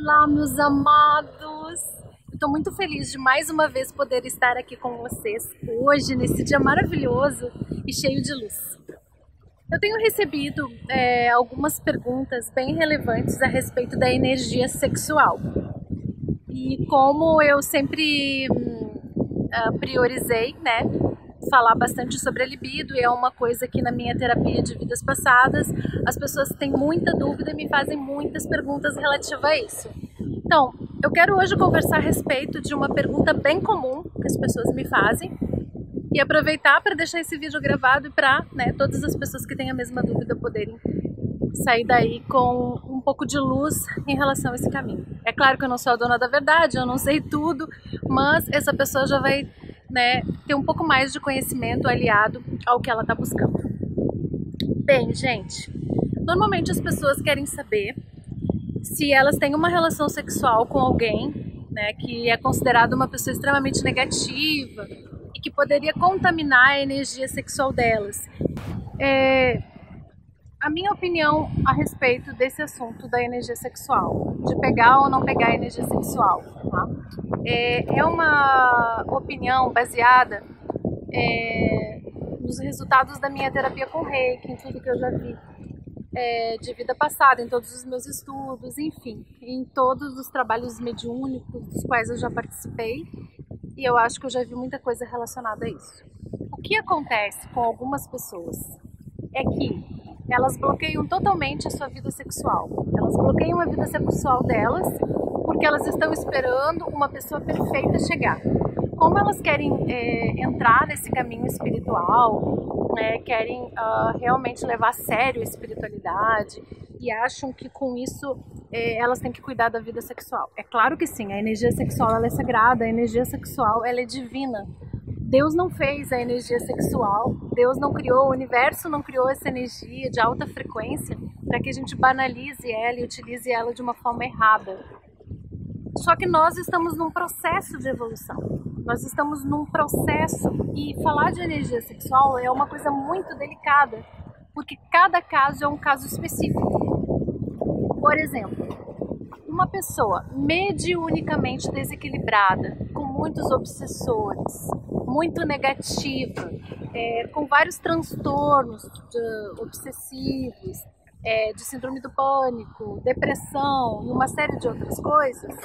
Olá, meus amados! Estou muito feliz de mais uma vez poder estar aqui com vocês hoje, nesse dia maravilhoso e cheio de luz. Eu tenho recebido algumas perguntas bem relevantes a respeito da energia sexual. E como eu sempre priorizei, né, falar bastante sobre a libido, e é uma coisa que na minha terapia de vidas passadas as pessoas têm muita dúvida e me fazem muitas perguntas relativas a isso. Então, eu quero hoje conversar a respeito de uma pergunta bem comum que as pessoas me fazem e aproveitar para deixar esse vídeo gravado para, né, todas as pessoas que têm a mesma dúvida poderem sair daí com um pouco de luz em relação a esse caminho. É claro que eu não sou a dona da verdade, eu não sei tudo, mas essa pessoa já vai, né, ter um pouco mais de conhecimento aliado ao que ela está buscando. Bem, gente, normalmente as pessoas querem saber se elas têm uma relação sexual com alguém, né, que é considerado uma pessoa extremamente negativa e que poderia contaminar a energia sexual delas. A minha opinião a respeito desse assunto da energia sexual, de pegar ou não pegar a energia sexual, tá? É uma opinião baseada nos resultados da minha terapia com Reiki, em tudo que eu já vi de vida passada, em todos os meus estudos, enfim, em todos os trabalhos mediúnicos dos quais eu já participei, e eu acho que eu já vi muita coisa relacionada a isso. O que acontece com algumas pessoas é que elas bloqueiam totalmente a sua vida sexual. Elas bloqueiam a vida sexual delas porque elas estão esperando uma pessoa perfeita chegar. Como elas querem entrar nesse caminho espiritual, querem realmente levar a sério a espiritualidade e acham que com isso elas têm que cuidar da vida sexual. É claro que sim, a energia sexual ela é sagrada, a energia sexual ela é divina. Deus não fez a energia sexual, Deus não criou, o universo não criou essa energia de alta frequência para que a gente banalize ela e utilize ela de uma forma errada. Só que nós estamos num processo de evolução, nós estamos num processo, e falar de energia sexual é uma coisa muito delicada, porque cada caso é um caso específico. Por exemplo, uma pessoa mediunicamente desequilibrada, com muitos obsessores, muito negativa, com vários transtornos obsessivos, de síndrome do pânico, depressão e uma série de outras coisas,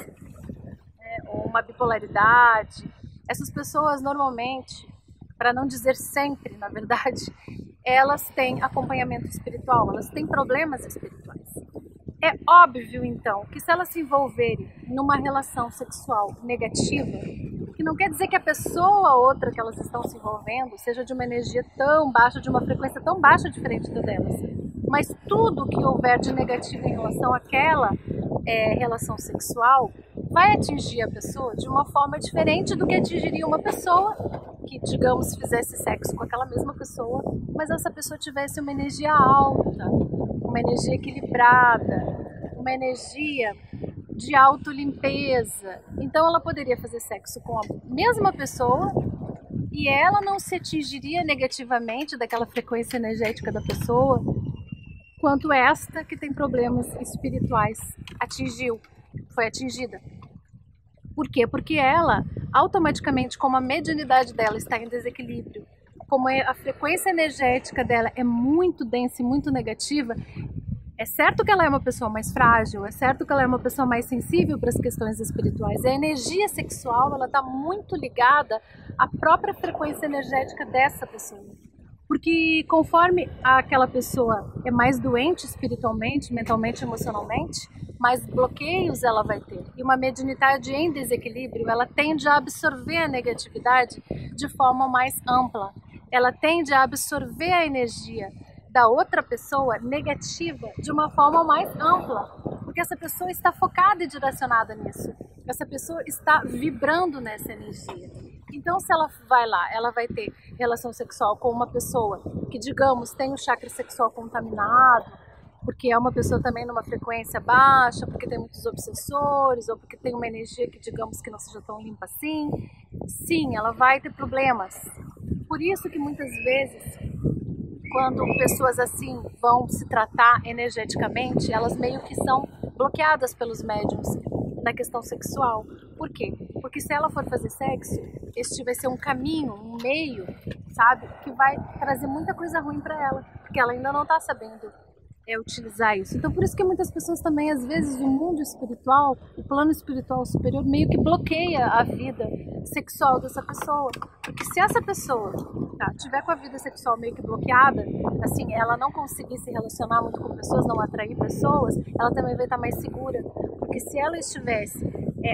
ou uma bipolaridade. Essas pessoas normalmente, para não dizer sempre, na verdade, elas têm acompanhamento espiritual, elas têm problemas espirituais. É óbvio, então, que se elas se envolverem numa relação sexual negativa, que não quer dizer que a pessoa outra que elas estão se envolvendo seja de uma energia tão baixa, de uma frequência tão baixa diferente da delas, mas tudo que houver de negativo em relação àquela relação sexual vai atingir a pessoa de uma forma diferente do que atingiria uma pessoa que, digamos, fizesse sexo com aquela mesma pessoa, mas essa pessoa tivesse uma energia alta, uma energia equilibrada, uma energia de autolimpeza. Então ela poderia fazer sexo com a mesma pessoa e ela não se atingiria negativamente daquela frequência energética da pessoa, quanto esta que tem problemas espirituais foi atingida. Por quê? Porque ela, automaticamente, como a mediunidade dela está em desequilíbrio, como a frequência energética dela é muito densa e muito negativa, é certo que ela é uma pessoa mais frágil, é certo que ela é uma pessoa mais sensível para as questões espirituais. A energia sexual ela está muito ligada à própria frequência energética dessa pessoa. Porque conforme aquela pessoa é mais doente espiritualmente, mentalmente, emocionalmente, mais bloqueios ela vai ter. E uma mediunidade em desequilíbrio, ela tende a absorver a negatividade de forma mais ampla. Ela tende a absorver a energia da outra pessoa negativa de uma forma mais ampla, porque essa pessoa está focada e direcionada nisso. Essa pessoa está vibrando nessa energia. Então, se ela vai lá, ela vai ter relação sexual com uma pessoa que, digamos, tem o chakra sexual contaminado, porque é uma pessoa também numa frequência baixa, porque tem muitos obsessores, ou porque tem uma energia que, digamos, que não seja tão limpa assim, sim, ela vai ter problemas. Por isso que muitas vezes, quando pessoas assim vão se tratar energeticamente, elas meio que são bloqueadas pelos médiums, na questão sexual. Por quê? Porque se ela for fazer sexo, este vai ser um caminho, um meio, sabe, que vai trazer muita coisa ruim para ela, porque ela ainda não está sabendo utilizar isso. Então por isso que muitas pessoas também, às vezes, o mundo espiritual, o plano espiritual superior meio que bloqueia a vida sexual dessa pessoa, porque se essa pessoa tiver com a vida sexual meio que bloqueada, assim, ela não conseguir se relacionar muito com pessoas, não atrair pessoas, ela também vai estar mais segura, porque se ela estivesse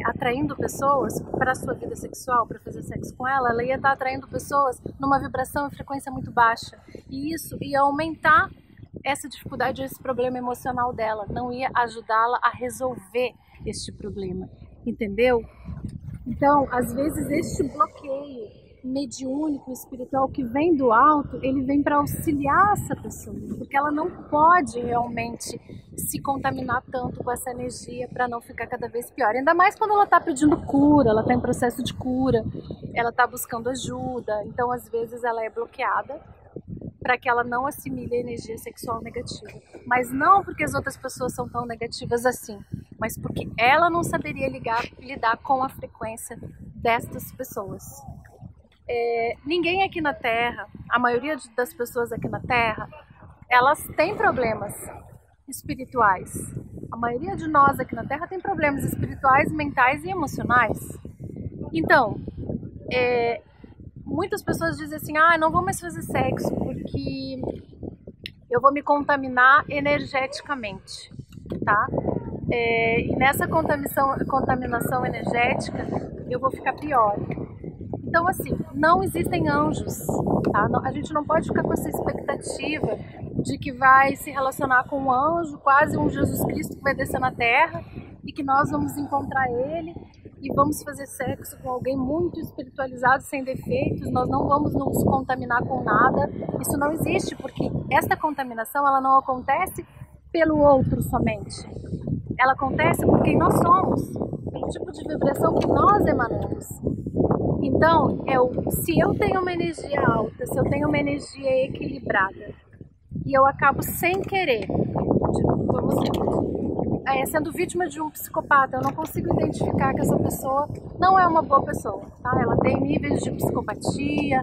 atraindo pessoas para a sua vida sexual, para fazer sexo com ela ia estar atraindo pessoas numa vibração e frequência muito baixa, e isso ia aumentar essa dificuldade, esse problema emocional dela, não ia ajudá-la a resolver este problema, entendeu? Então, às vezes, este bloqueio mediúnico, espiritual que vem do alto, ele vem para auxiliar essa pessoa, porque ela não pode realmente se contaminar tanto com essa energia para não ficar cada vez pior, ainda mais quando ela está pedindo cura, ela está em processo de cura, ela está buscando ajuda, então às vezes ela é bloqueada para que ela não assimile a energia sexual negativa. Mas não porque as outras pessoas são tão negativas assim, mas porque ela não saberia lidar com a frequência destas pessoas. Ninguém aqui na Terra, a maioria das pessoas aqui na Terra, elas têm problemas espirituais. A maioria de nós aqui na Terra tem problemas espirituais, mentais e emocionais. Então, muitas pessoas dizem assim, não vou mais fazer sexo porque eu vou me contaminar energeticamente, tá? E nessa contaminação energética eu vou ficar pior. Então assim, não existem anjos, tá? A gente não pode ficar com essa expectativa de que vai se relacionar com um anjo, quase um Jesus Cristo que vai descer na Terra e que nós vamos encontrar ele e vamos fazer sexo com alguém muito espiritualizado, sem defeitos, nós não vamos nos contaminar com nada. Isso não existe, porque essa contaminação ela não acontece pelo outro somente. Ela acontece por quem nós somos, pelo tipo de vibração que nós emanamos. Então, se eu tenho uma energia alta, se eu tenho uma energia equilibrada, e eu acabo sem querer, sendo vítima de um psicopata, eu não consigo identificar que essa pessoa não é uma boa pessoa, tá? Ela tem níveis de psicopatia,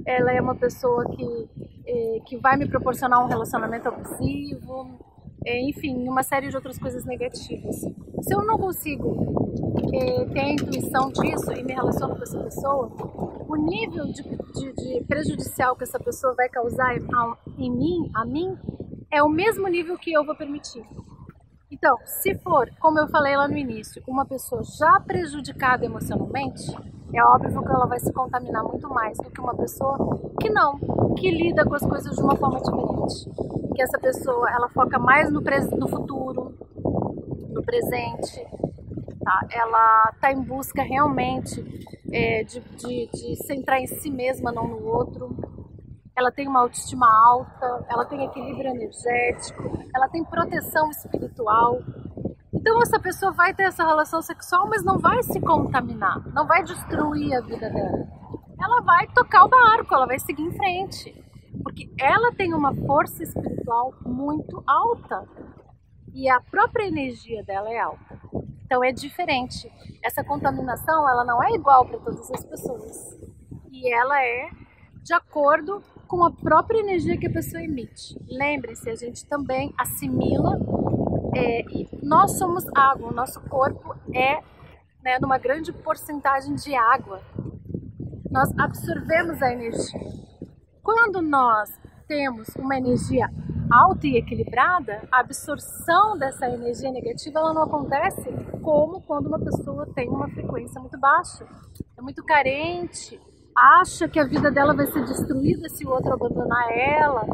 ela é uma pessoa que vai me proporcionar um relacionamento abusivo, enfim, uma série de outras coisas negativas. Se eu não consigo ter a intuição disso e me relaciono com essa pessoa, o nível de prejudicial que essa pessoa vai causar a mim, é o mesmo nível que eu vou permitir. Então, se for, como eu falei lá no início, uma pessoa já prejudicada emocionalmente, é óbvio que ela vai se contaminar muito mais do que uma pessoa que lida com as coisas de uma forma diferente. Que essa pessoa, ela foca mais no futuro, no presente, tá? Ela está em busca realmente de centrar em si mesma, não no outro. Ela tem uma autoestima alta, ela tem equilíbrio energético, ela tem proteção espiritual. Então essa pessoa vai ter essa relação sexual, mas não vai se contaminar, não vai destruir a vida dela. Ela vai tocar o barco, ela vai seguir em frente, porque ela tem uma força espiritual muito alta e a própria energia dela é alta. Então é diferente. Essa contaminação, ela não é igual para todas as pessoas e ela é de acordo com a própria energia que a pessoa emite. Lembre-se, a gente também assimila, e nós somos água, o nosso corpo é numa grande porcentagem de água. Nós absorvemos a energia. Quando nós temos uma energia alta e equilibrada, a absorção dessa energia negativa ela não acontece como quando uma pessoa tem uma frequência muito baixa, é muito carente, acha que a vida dela vai ser destruída se o outro abandonar ela,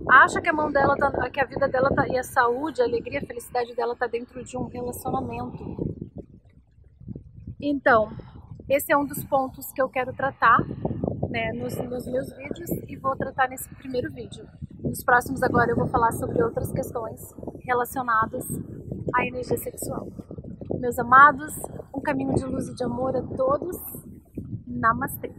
acha que que a vida dela e a saúde, a alegria, a felicidade dela está dentro de um relacionamento. Então, esse é um dos pontos que eu quero tratar, nos meus vídeos e vou tratar nesse primeiro vídeo. Nos próximos agora eu vou falar sobre outras questões relacionadas à energia sexual. Meus amados, um caminho de luz e de amor a todos. Namastê!